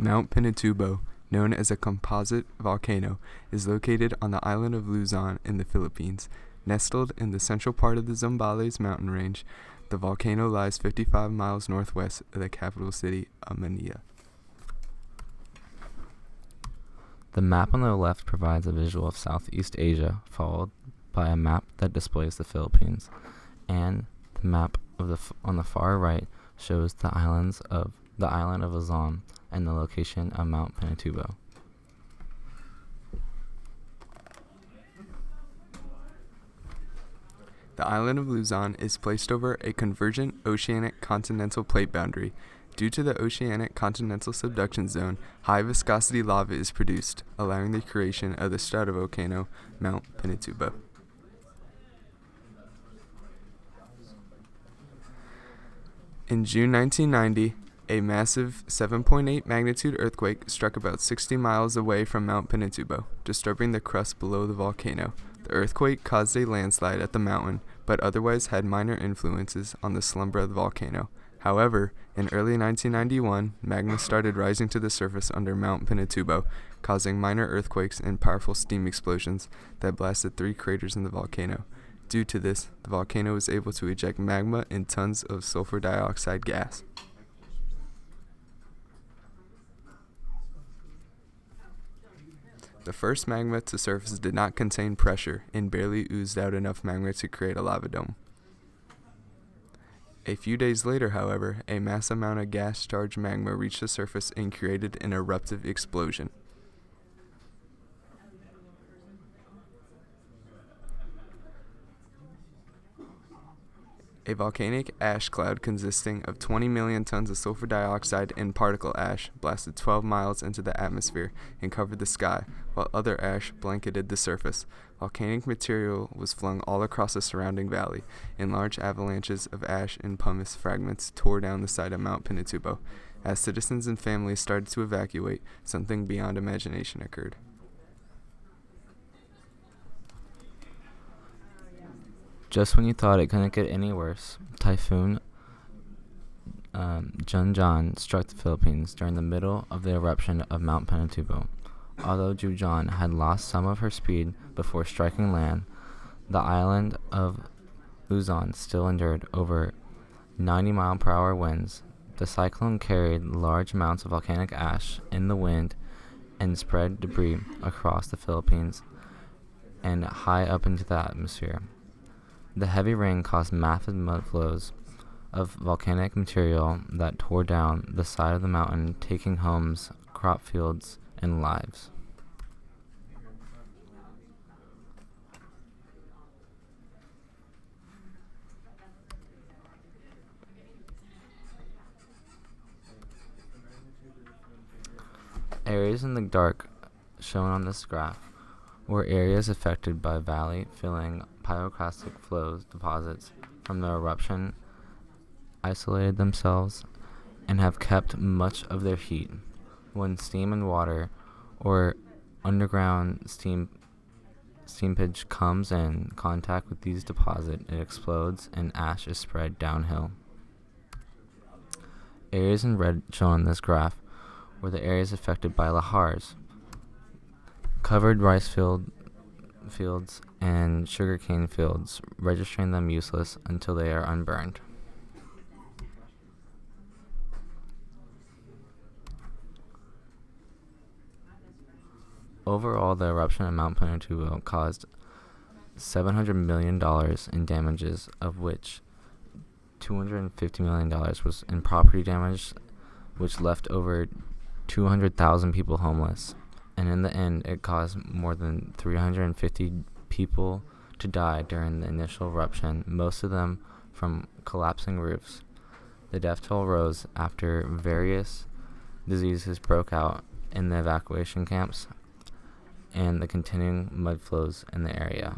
Mount Pinatubo, known as a composite volcano, is located on the island of Luzon in the Philippines. Nestled in the central part of the Zambales mountain range, the volcano lies 55 miles northwest of the capital city of Manila. The map on the left provides a visual of Southeast Asia, followed by a map that displays the Philippines, and the map on the far right shows the island of Luzon and the location of Mount Pinatubo. The island of Luzon is placed over a convergent oceanic continental plate boundary. Due to the oceanic continental subduction zone, high viscosity lava is produced, allowing the creation of the stratovolcano Mount Pinatubo. In June 1990, a massive 7.8 magnitude earthquake struck about 60 miles away from Mount Pinatubo, disturbing the crust below the volcano. The earthquake caused a landslide at the mountain, but otherwise had minor influences on the slumber of the volcano. However, in early 1991, magma started rising to the surface under Mount Pinatubo, causing minor earthquakes and powerful steam explosions that blasted 3 craters in the volcano. Due to this, the volcano was able to eject magma in tons of sulfur dioxide gas. The first magma to surface did not contain pressure and barely oozed out enough magma to create a lava dome. A few days later, however, a mass amount of gas-charged magma reached the surface and created an eruptive explosion. A volcanic ash cloud consisting of 20 million tons of sulfur dioxide and particle ash blasted 12 miles into the atmosphere and covered the sky, while other ash blanketed the surface. Volcanic material was flung all across the surrounding valley, and large avalanches of ash and pumice fragments tore down the side of Mount Pinatubo. As citizens and families started to evacuate, something beyond imagination occurred. Just when you thought it couldn't get any worse, Typhoon Junjan struck the Philippines during the middle of the eruption of Mount Pinatubo. Although Junjan had lost some of her speed before striking land, the island of Luzon still endured over 90-mile-per-hour winds. The cyclone carried large amounts of volcanic ash in the wind and spread debris across the Philippines and high up into the atmosphere. The heavy rain caused massive mud flows of volcanic material that tore down the side of the mountain, taking homes, crop fields, and lives. Areas in the dark shown on this graph were areas affected by valley-filling pyroclastic flows deposits from the eruption isolated themselves and have kept much of their heat. When steam and water or underground steamage comes in contact with these deposits, it explodes and ash is spread downhill. Areas in red shown on this graph were the areas affected by lahars, covered rice fields and sugarcane fields, registering them useless until they are unburned. Overall, the eruption of Mount Pinatubo caused $700 million in damages, of which $250 million was in property damage, which left over 200,000 people homeless. And in the end, it caused more than 350 people to die during the initial eruption, most of them from collapsing roofs. The death toll rose after various diseases broke out in the evacuation camps and the continuing mud flows in the area.